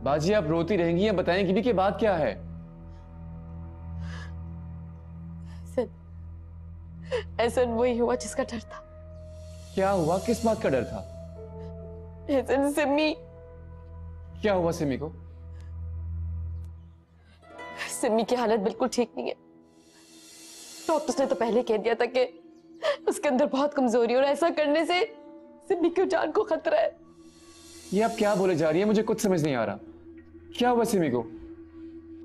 बाजी आप रोती रहेंगी या बताएंगी भी कि बात क्या है? ऐसा वही हुआ जिसका डर था। क्या हुआ? किस बात का डर था? ऐसा सिमी। क्या हुआ सिमी को? सिमी की हालत बिल्कुल ठीक नहीं है। डॉक्टर्स ने तो पहले कह दिया था कि उसके अंदर बहुत कमजोरी और ऐसा करने से सिमी की जान को खतरा है। ये आप क्या बोले जा रही है? मुझे कुछ समझ नहीं आ रहा। क्या हुआ सिमी को?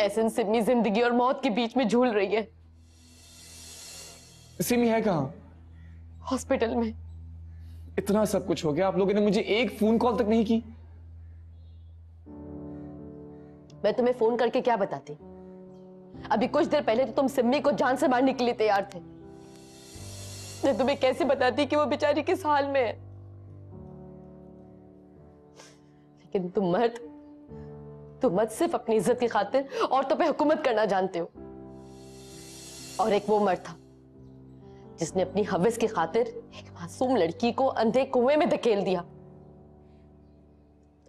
ऐसा सिमी जिंदगी और मौत के बीच में झूल रही है। सिमी है कहाँ? हॉस्पिटल में। इतना सब कुछ हो गया, आप लोगों ने मुझे एक फोन कॉल तक नहीं की। मैं तुम्हें फोन करके क्या बताती? अभी कुछ देर पहले तो तुम सिमी को जान से मारने के लिए तैयार थे। मैं तुम्हें कैसे बताती कि वो बेचारी किस हाल में है? लेकिन तुम मर्द सिर्फ अपनी इज्जत की खातिर औरतों पे हुकूमत करना जानते हो। और एक वो मर्द था जिसने अपनी हवस की खातिर एक मासूम लड़की को अंधे कुएं में धकेल दिया।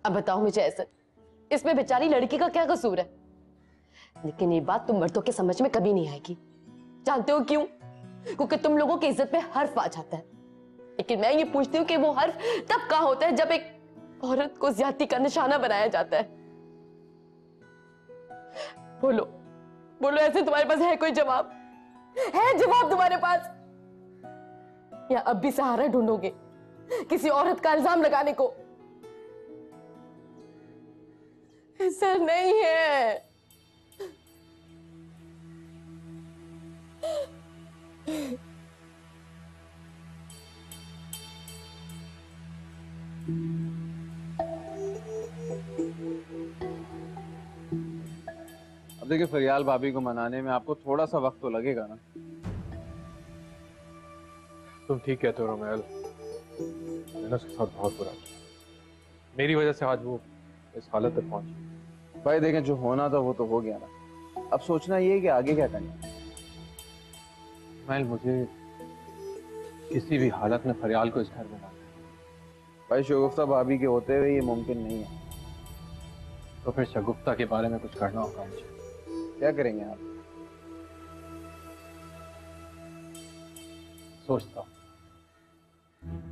अब बताओ मुझे ऐसा, इसमें बेचारी लड़की का क्या कसूर है? लेकिन ये बात तुम मर्दों के समझ में कभी नहीं आएगी। जानते हो क्यों? क्योंकि तुम लोगों की इज्जत पे हर्फ आ जाता है। लेकिन मैं ये पूछती हूँ कि वो हर्फ तब कहाँ होता है जब एक औरत को ज्यादती का निशाना बनाया जाता है। बोलो बोलो, ऐसे तुम्हारे पास है कोई जवाब? है जवाब तुम्हारे पास? या अब भी सहारा ढूंढोगे किसी औरत का इल्जाम लगाने को? ऐसा नहीं है। अब देखिए, फरियाल भाभी को मनाने में आपको थोड़ा सा वक्त तो लगेगा ना। तुम ठीक कहते हो रोमेल, मैंने उसके साथ बहुत बुरा किया। मेरी वजह से आज वो इस हालत तक पहुंची। भाई देखें, जो होना था वो तो हो गया ना। अब सोचना ये है कि आगे क्या करना है। रोमेल, मुझे किसी भी हालत में फरियाल को इस घर में लाना है। भाई शगुफ्ता भाभी के होते हुए ये मुमकिन नहीं है। तो फिर शगुफ्ता के बारे में कुछ करना होगा मुझे। क्या करेंगे आप? सोचता हूँ।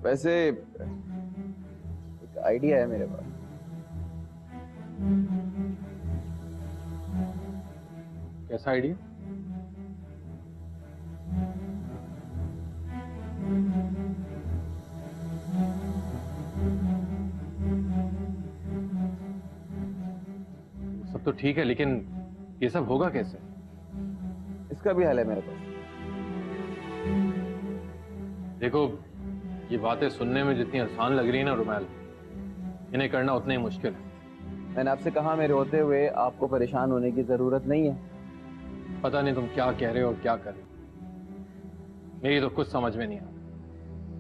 वैसे एक आइडिया है मेरे पास। कैसा आइडिया? सब तो ठीक है, लेकिन ये सब होगा कैसे? इसका भी हल है मेरे पास। देखो, ये बातें सुनने में जितनी आसान लग रही है ना रोमेल, इन्हें करना उतना ही मुश्किल है। मैंने आपसे कहा मेरे होते हुए आपको परेशान होने की जरूरत नहीं है। पता नहीं तुम क्या कह रहे हो और क्या कर रहे हो, मेरी तो कुछ समझ में नहीं आ रहा।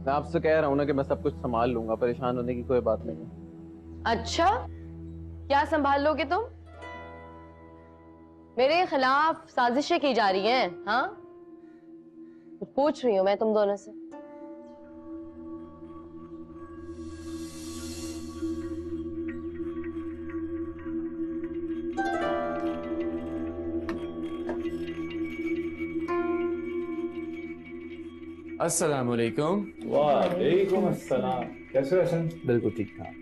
मैं आपसे कह रहा हूँ ना कि मैं सब कुछ संभाल लूंगा, परेशान होने की कोई बात नहीं है। अच्छा, क्या संभाल लोगे तुम? मेरे खिलाफ साजिशें की जा रही हैं, हाँ? पूछ रही हूं मैं तुम दोनों से। अस्सलाम वालेकुम। वालेकुम अस्सलाम। कैसे हो हसन? बिल्कुल ठीक ठाक।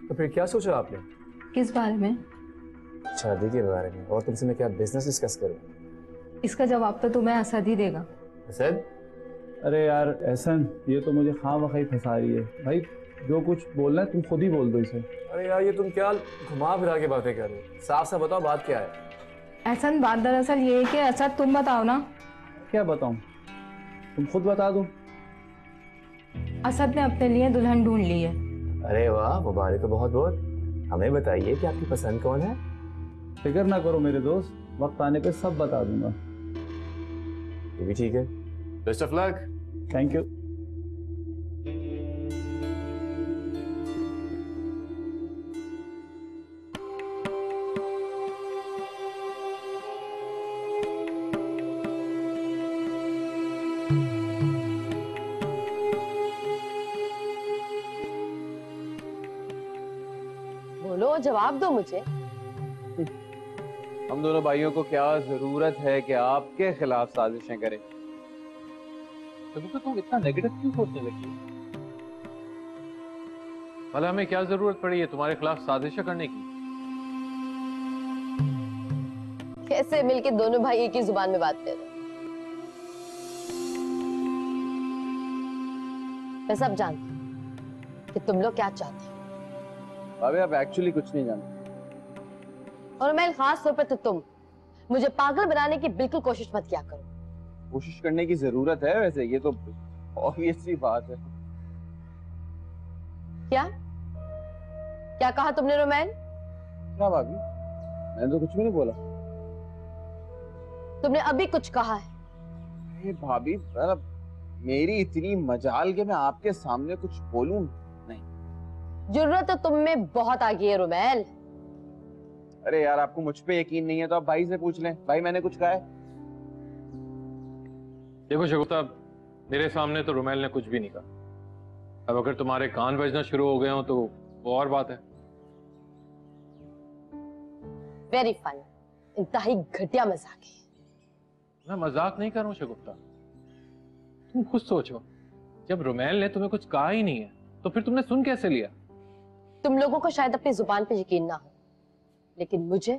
तो फिर क्या सोचा आपने? किस बारे में? शादी के बारे में। और तुमसे मैं क्या बिजनेस डिस्कस करूं? इसका जवाब तो तुम्हें असद ही देगा। असद? अरे यार एहसन, ये तो मुझे खामखा फंसा रही है। भाई जो कुछ बोलना है तुम खुद ही बोल दो इसे। अरे यार, ये तुम क्या घुमा फिरा के बातें कर रहे हो? साफ साफ बताओ, बात क्या है? एहसन, बात दरअसल ये है कि असद तुम बताओ ना। क्या बताऊं? तुम खुद बता दो। असद ने अपने लिए दुल्हन ढूंढ ली है। अरे वाह, मुबारक हो बहुत बहुत। हमें बताइए कि आपकी पसंद कौन है? फिक्र ना करो मेरे दोस्त, वक्त आने पे सब बता दूंगा। ये भी ठीक है। Best of luck. Thank you. जवाब दो मुझे। हम दोनों भाइयों को क्या जरूरत है कि आपके खिलाफ साजिशें करें? तो तुम इतना नेगेटिव क्यों सोचने लगी हो? भला हमें क्या जरूरत पड़ी है तुम्हारे खिलाफ साजिशें करने की? कैसे मिलके दोनों भाई एक ही जुबान में बात कर रहे हैं? मैं सब जानती हूँ कि तुम लोग क्या चाहते हो। भाभी आप एक्चुअली कुछ नहीं जानते। और मैं खास तौर पे तो तुम मुझे पागल बनाने की बिल्कुल कोशिश मत किया करो। कोशिश करने की जरूरत है वैसे, ये तो ऑब्वियस सी बात है। क्या क्या कहा तुमने रोमैन? क्या भाभी, मैंने तो कुछ भी नहीं बोला। तुमने अभी कुछ कहा है। अरे भाभी, मतलब मेरी इतनी मजाल के मैं आपके सामने कुछ बोलूं नहीं। जरूरत तो तुम में बहुत आ गई है रोमैन। अरे यार, आपको मुझ पे यकीन नहीं है तो आप भाई से पूछ लें। भाई मैंने कुछ कहा है? देखो शगुफ्ता, मेरे सामने तो रुमैल ने कुछ भी नहीं कहा। अब अगर तुम्हारे कान बजना शुरू हो गए हो तो वो और बात है। वेरी फन, इंतहाई घटिया मजाक है। मैं मजाक नहीं कर रहा हूँ शगुफ्ता, तुम खुद सोचो, जब रुमैल ने तुम्हें कुछ कहा ही नहीं है तो फिर तुमने सुन कैसे लिया? तुम लोगों को शायद अपनी जुबान पे यकीन ना हो, लेकिन मुझे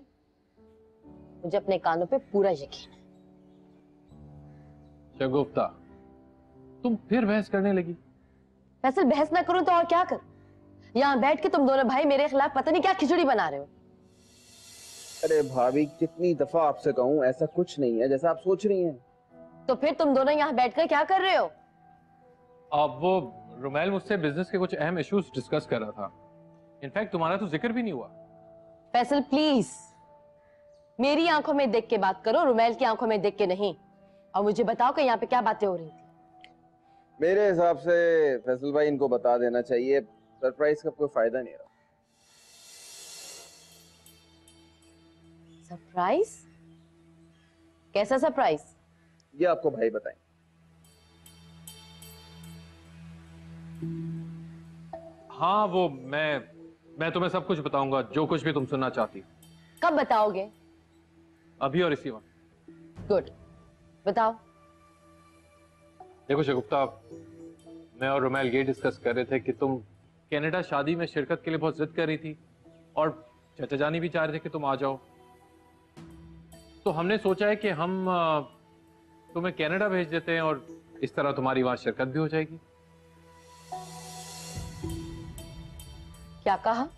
अपने कानों पे पूरा यकीन है। शगुफ्ता, तुम फिर बहस करने लगी। फैसल, बहस ना करूं तो और क्या करूं? यहाँ बैठ के तुम दोनों भाई मेरे खिलाफ पता नहीं क्या खिचड़ी बना रहे हो। अरे भाभी, कितनी दफा आपसे कहूं, ऐसा कुछ नहीं है जैसा आप सोच रही हैं। तो फिर तुम दोनों यहाँ बैठकर क्या कर रहे हो? अब वो रुमैल मुझसे बिजनेस के कुछ अहम इश्यूज डिस्कस कर रहा था। इनफैक्ट तुम्हारा तो जिक्र भी नहीं हुआ। फैसल प्लीज, मेरी आंखों में देख के बात करो, रुमैल की आंखों में देख के नहीं। और मुझे बताओ कि यहाँ पे क्या बातें हो रही थी। मेरे हिसाब से फैसल भाई, इनको बता देना चाहिए, सरप्राइज का कोई फायदा नहीं रहा। सरप्राइज? कैसा सरप्राइज? ये आपको भाई बताएं। हाँ, वो मैं तुम्हें सब कुछ बताऊंगा, जो कुछ भी तुम सुनना चाहती। कब बताओगे? अभी और इसी वक्त। गुड, बताओ। देखो शगुफ्ता, मैं और रुमैल ये डिस्कस कर रहे थे कि तुम कनाडा शादी में शिरकत के लिए बहुत जिद कर रही थी और चाचा जानी भी चाह रहे थे कि तुम आ जाओ। तो हमने सोचा है कि हम तुम्हें कनाडा भेज देते हैं और इस तरह तुम्हारी वहां शिरकत भी हो जाएगी। क्या कहा?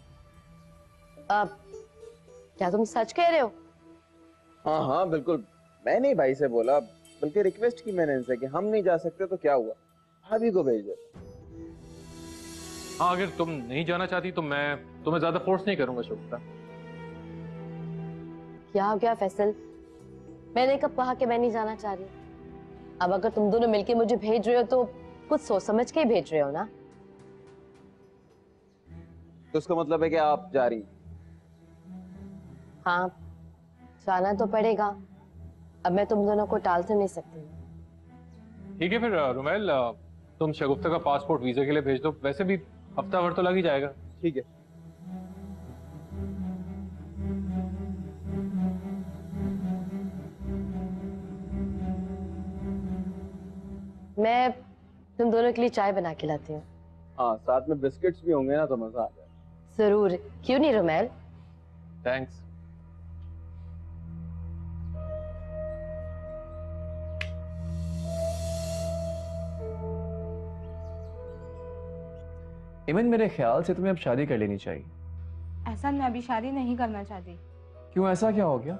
क्या तुम सच कह रहे हो? हाँ हाँ बिल्कुल, मैंने भाई से बोला, बल्कि रिक्वेस्ट की मैंने इनसे कि हम नहीं जा सकते तो क्या हुआ, भाभी को भेज दे। हाँ, अगर तुम नहीं जाना चाहती तो मैं तुम्हें ज्यादा फोर्स नहीं करूंगा शगुफ्ता। क्या हो गया फैसल? मैंने कब कहा कि मैं नहीं जाना चाह रही? अब अगर तुम दोनों मिलके मुझे भेज रहे हो तो कुछ सोच समझ के ही भेज रहे हो ना? तो उसका मतलब है कि आप जा रही? हाँ, जाना तो पड़ेगा। अब मैं तुम दोनों को टाल तो नहीं सकती। ठीक है फिर रुमैल, तुम शगुफ्ता का पासपोर्ट वीजा के लिए भेज दो। वैसे भी हफ्ता भर तो लग ही जाएगा। ठीक है। मैं तुम दोनों के लिए चाय बना के लाती हूँ। हाँ, साथ में बिस्किट्स भी होंगे ना तो मजा आ जाए। जरूर, क्यों नहीं रुमैल? थैंक्स। इमन, मेरे ख्याल से तुम्हें अब शादी कर लेनी चाहिए। ऐसा मैं अभी शादी नहीं करना चाहती। क्यों, ऐसा क्या हो गया?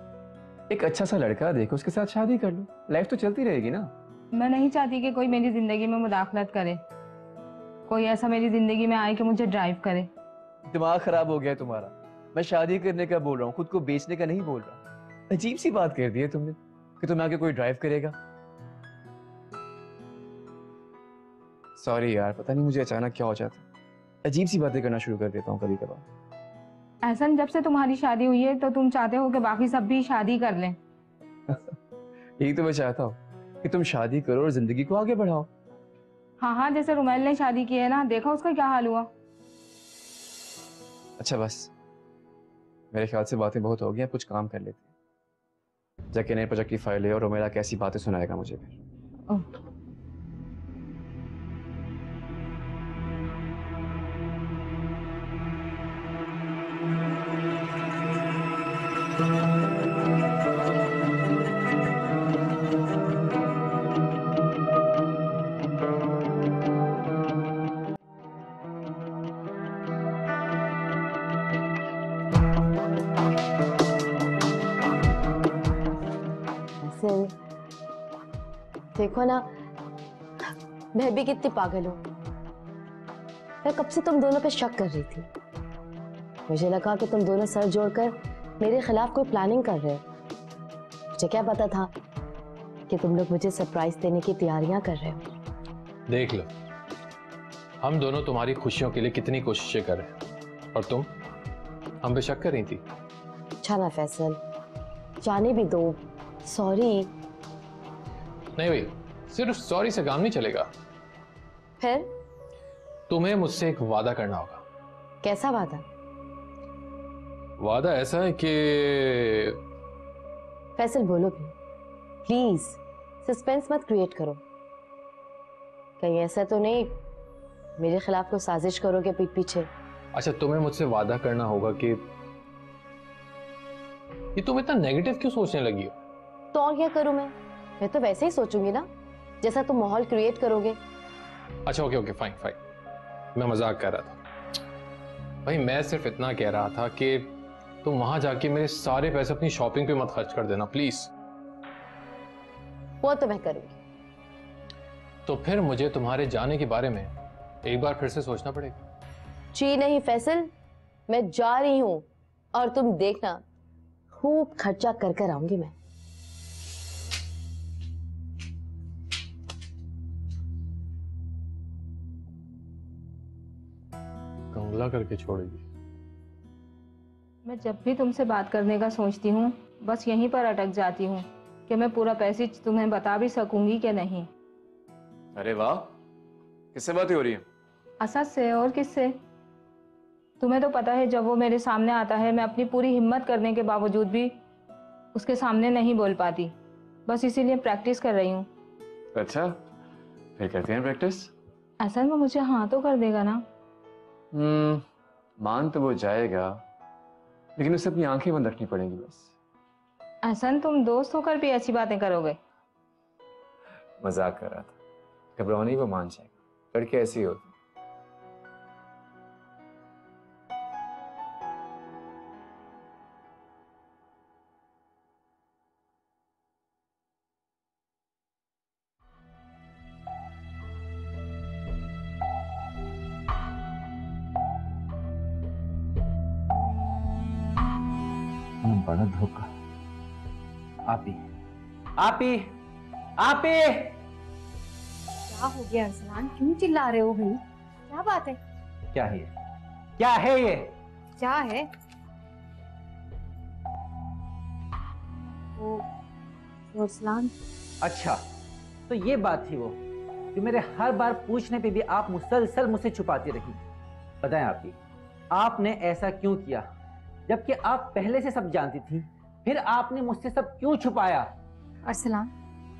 एक अच्छा सा लड़का देखो, उसके साथ शादी कर लो, लाइफ तो चलती रहेगी ना। मैं नहीं चाहती कि कोई मेरी जिंदगी में मुदाखलत करे, कोई ऐसा मेरी जिंदगी में आए कि मुझे ड्राइव करे। दिमाग खराब हो गया है तुम्हारा। मैं शादी करने का बोल रहा हूँ, खुद को बेचने का नहीं बोल रहा। अजीब सी बात कर दी है तुमने कि तुम्हें आके कोई ड्राइव करेगा। सॉरी यार, पता नहीं मुझे अचानक क्या हो जाता, अजीब सी बातें करना शुरू कर देता हूँ कभी कभार। एहसन, जब से तुम्हारी शादी हुई है तो तुम चाहते हो कि बाकी सब भी शादी कर लें। यही तो मैं चाहता हूँ कि तुम शादी करो और जिंदगी को आगे बढ़ाओ। हाँ हाँ, जैसे रुमैल ने शादी की है ना, देखा उसका क्या हाल हुआ। अच्छा बस, मेरे ख्याल से बातें बहुत हो गई हैं, कुछ काम कर लेते हैं। जाके नए प्रोजेक्ट की फाइल है और रोमेला कैसी बातें सुनाएगा मुझे फिर। ओह, वैसे देखो ना, मैं भी कितनी पागल हूँ। मैं कब से तुम दोनों पे शक कर रही थी। मुझे लगा कि तुम दोनों सर जोड़कर मेरे खिलाफ कोई प्लानिंग कर रहे हो। मुझे क्या पता था कि तुम लोग मुझे सरप्राइज देने की तैयारियां कर रहे हो। देख लो, हम दोनों तुम्हारी खुशियों के लिए कितनी कोशिशें कर रहे हैं और तुम हम पे शक कर रही थी। अच्छा ना फैसल, जाने भी दो। सॉरी। नहीं भाई, सिर्फ सॉरी से काम नहीं चलेगा। फिर तुम्हें मुझसे एक वादा करना होगा। कैसा वादा? वादा ऐसा है कि फैसल बोलो भी, प्लीज। सस्पेंस मत क्रिएट करो। कहीं ऐसा तो नहीं मेरे खिलाफ कोई साजिश करोगे पीठ पीछे? अच्छा, तुम्हें मुझसे वादा करना होगा कि ये तुम इतना नेगेटिव क्यों सोचने लगी हो? तो और क्या करूं मैं तो वैसे ही सोचूंगी ना जैसा तुम माहौल क्रिएट करोगे। अच्छा ओके ओके, फाइन फाइन, मैं मजाक कर रहा था भाई। मैं सिर्फ इतना कह रहा था कि तुम वहां जाके मेरे सारे पैसे अपनी शॉपिंग पे मत खर्च कर देना प्लीज। वो तो मैं करूंगी। तो फिर मुझे तुम्हारे जाने के बारे में एक बार फिर से सोचना पड़ेगा। जी नहीं फैसल, मैं जा रही हूं और तुम देखना खूब खर्चा कर कर आऊंगी मैं। कंगला करके छोड़ेगी। मैं जब भी तुमसे बात करने का सोचती हूँ बस यहीं पर अटक जाती हूँ कि मैं पूरा पैसेज तुम्हें बता भी सकूंगी कि नहीं। अरे वाह, किससे बातें हो रही है? असद से और किससे? तुम्हें तो पता है जब वो मेरे सामने आता है मैं अपनी पूरी हिम्मत करने के बावजूद भी उसके सामने नहीं बोल पाती। बस इसीलिए प्रैक्टिस कर रही हूँ। अच्छा, फिर करते हैं प्रैक्टिस। असल में मुझे हाँ तो कर देगा ना? मान तो वो जाएगा, लेकिन उसे अपनी आंखें बंद रखनी पड़ेंगी बस। अहसन, तुम दोस्त होकर भी ऐसी बातें करोगे? मजाक कर रहा था, घबराओ नहीं, वो मान जाएगा। लड़के ऐसी होती। बड़ा धोखा। आपी आपी आपी। क्या हो गया अरसलान, क्यों चिल्ला रहे हो भाई? क्या बात है? क्या है ये? क्या है ये? क्या है? वो अरसलान, अच्छा, तो ये बात थी वो कि मेरे हर बार पूछने पे भी आप मुसलसल मुझसे छुपाती रही। बताएं आपकी, आपने ऐसा क्यों किया जबकि आप पहले से सब जानती थी? फिर आपने मुझसे सब क्यों छुपाया? अरसलान,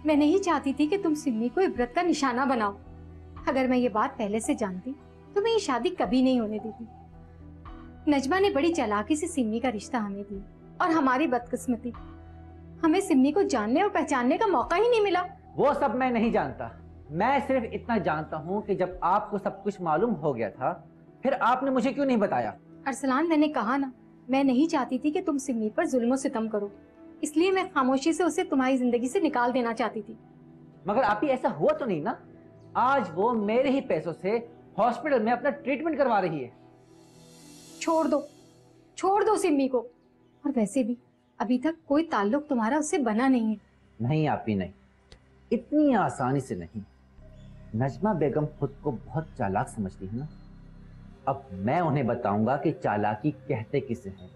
मैं नहीं चाहती थी कि तुम सिमी को इबरत का निशाना बनाओ। अगर मैं ये बात पहले से जानती तो मैं ये शादी कभी नहीं होने देती। नजमा ने बड़ी चालाकी से सिमी का रिश्ता हमें दिया और हमारी बदकिस्मती, हमें सिमी को जानने और पहचानने का मौका ही नहीं मिला। वो सब मैं नहीं जानता। मैं सिर्फ इतना जानता हूँ कि जब आपको सब कुछ मालूम हो गया था फिर आपने मुझे क्यों नहीं बताया? अरसलान, मैंने कहा ना, मैं नहीं चाहती थी कि तुम सिमी पर जुल्म सितम करो, इसलिए मैं खामोशी से उसे तुम्हारी जिंदगी से निकाल देना चाहती थी। मगर आप ही ऐसा हुआ तो नहीं ना? आज वो मेरे ही पैसों से हॉस्पिटल में अपना ट्रीटमेंट करवा रही है। छोड़ दो सिमी को। और वैसे भी अभी तक कोई ताल्लुक तुम्हारा उससे बना नहीं है। नहीं आप ही नहीं, इतनी आसानी से नहीं। नजमा बेगम खुद को बहुत चालाक समझती है ना। अब मैं उन्हें बताऊंगा कि चालाकी कहते किसे हैं।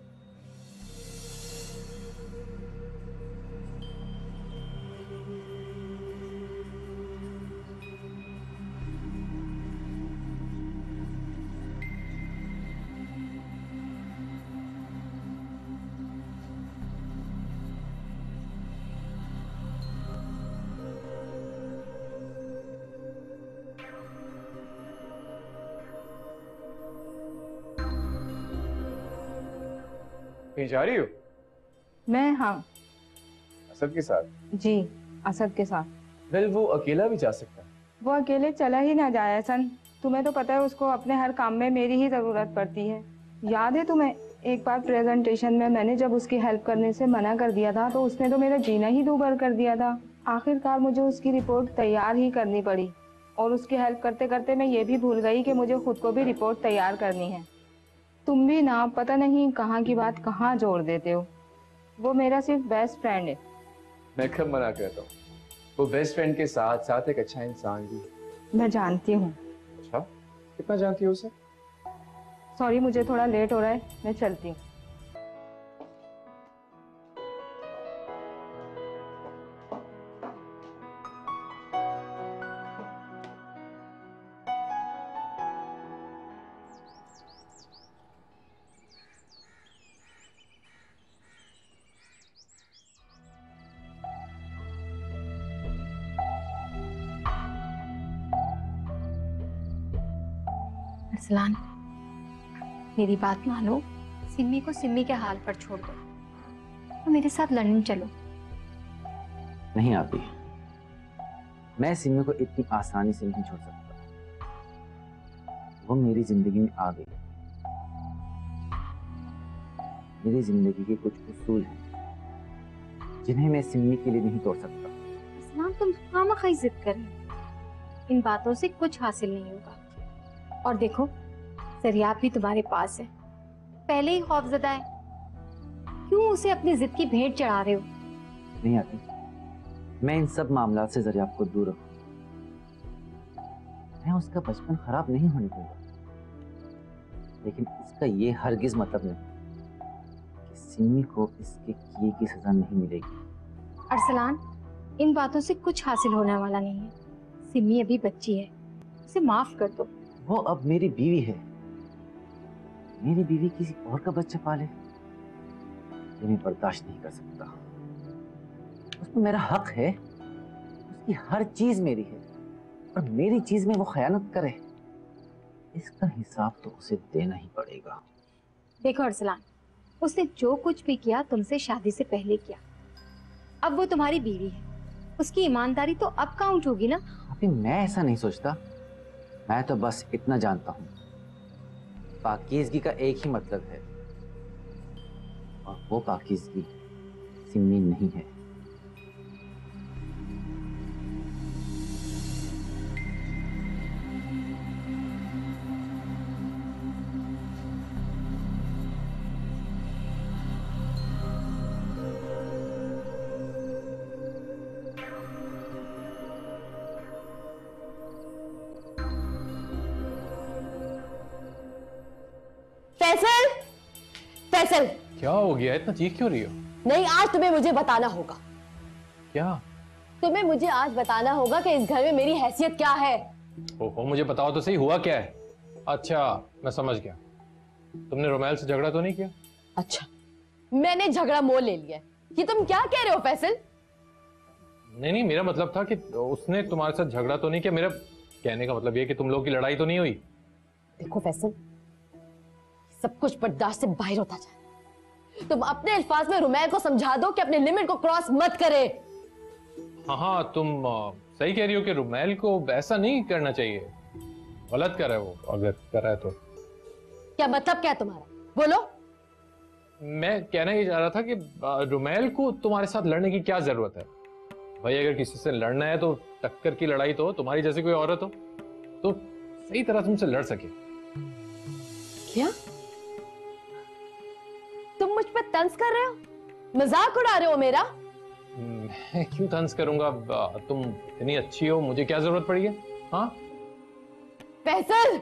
कहीं जा रही हो? मैं, हाँ असद के साथ? जी, असद के साथ। वेल वो अकेला भी जा सकता है। वो अकेले चला ही ना जाए एहसन। तुम्हें तो पता है उसको अपने हर काम में मेरी ही ज़रूरत पड़ती है। याद है तुम्हें एक बार प्रेजेंटेशन में मैंने जब उसकी हेल्प करने से मना कर दिया था तो उसने तो मेरा जीना ही दूभर कर दिया था। आखिरकार मुझे उसकी रिपोर्ट तैयार ही करनी पड़ी और उसकी हेल्प करते करते मैं ये भी भूल गई कि मुझे खुद को भी रिपोर्ट तैयार करनी है। तुम भी ना पता नहीं कहाँ की बात कहाँ जोड़ देते हो। वो मेरा सिर्फ बेस्ट फ्रेंड है। मैं कब मना करता हूँ? वो बेस्ट फ्रेंड के साथ साथ एक अच्छा इंसान भी। मैं जानती हूँ। अच्छा, कितना जानती हो उसे? सॉरी, मुझे थोड़ा लेट हो रहा है, मैं चलती हूँ। अरसलान, मेरी बात मानो, सिम्मी को सिम्मी के हाल पर छोड़ दो तो मेरे साथ लंदन चलो। नहीं आती, मैं सिम्मी को इतनी आसानी से नहीं छोड़ सकता। वो मेरी जिंदगी में आ गई। मेरी जिंदगी के कुछ उसूल हैं जिन्हें मैं सिम्मी के लिए नहीं तोड़ सकता। अरसलान, तुम खामखा जिद कर रहे हो। इन बातों से कुछ हासिल नहीं होगा। और देखो, सरियाब भी तुम्हारे पास है, पहले ही खौफजदा है। क्यों उसे अपनी जिद की भेंट चढ़ा रहे हो? नहीं आती, मैं इन सब मामलात से जरियाब को दूर रखूं। मैं उसका बचपन खराब नहीं होने दूंगा, लेकिन इसका ये हरगिज मतलब नहीं कि सिम्मी को इसके किए की सजा नहीं मिलेगी। अरसलान, इन बातों से कुछ हासिल होने वाला नहीं है। सिम्मी अभी बच्ची है, उसे माफ कर दो। वो अब मेरी बीवी है। मेरी बीवी किसी और का बच्चा पाले, ये मैं बर्दाश्त नहीं कर सकता। उसमें मेरा हक है, उसकी हर चीज मेरी है, और मेरी चीज में वो खयानत करे, इसका हिसाब तो उसे देना ही पड़ेगा। देखो अरसलान, उसने जो कुछ भी किया तुमसे शादी से पहले किया। अब वो तुम्हारी बीवी है, उसकी ईमानदारी तो अब काउंट होगी ना। अभी मैं ऐसा नहीं सोचता। मैं तो बस इतना जानता हूँ, पाकीज़गी का एक ही मतलब है, और वो पाकीज़गी सिम्मी नहीं है। फैसल, फैसल, क्या हो गया? इतना चीख क्यों रही हो? नहीं, आज तुम्हें मुझे बताना होगा। क्या? तुम्हें मुझे आज बताना होगा कि इस घर में मेरी हैसियत क्या है। ओहो, मुझे बताओ तो सही, हुआ क्या है? अच्छा, मैं समझ गया। तुमने रोमेल से झगड़ा तो नहीं किया? अच्छा, मैंने झगड़ा मोल ले लिया। ये तुम क्या कह रहे हो फैसल? नहीं नहीं, मेरा मतलब था कि उसने तुम्हारे साथ झगड़ा तो नहीं किया। मेरा कहने का मतलब ये कि तुम लोग की लड़ाई तो नहीं हुई। देखो फैसल, सब कुछ बर्दाश्त से बाहर होता जा रहा है। तुम अपने अल्फाज में रुमैल को समझा दो कि अपने लिमिट को क्रॉस मत करे। हाँ हाँ, तुम सही कह रही हो कि रुमैल को ऐसा नहीं करना चाहिए। गलत कर रहा है वो, अगर कर रहा है तो। क्या मतलब क्या है तुम्हारा? बोलो। मैं कहना ही चाह रहा था कि रुमैल को तुम्हारे साथ लड़ने की क्या जरूरत है? भाई, अगर किसी से लड़ना है तो टक्कर की लड़ाई तो तुम्हारी जैसी कोई औरत हो तो सही तरह तुमसे लड़ सके। क्या तुम मुझ पर तंज कर रहे हो? मजाक उड़ा रहे हो मेरा? मैं क्यों तंज करूंगा? तुम इतनी अच्छी हो, मुझे क्या जरूरत पड़ी है? हाँ फैसल,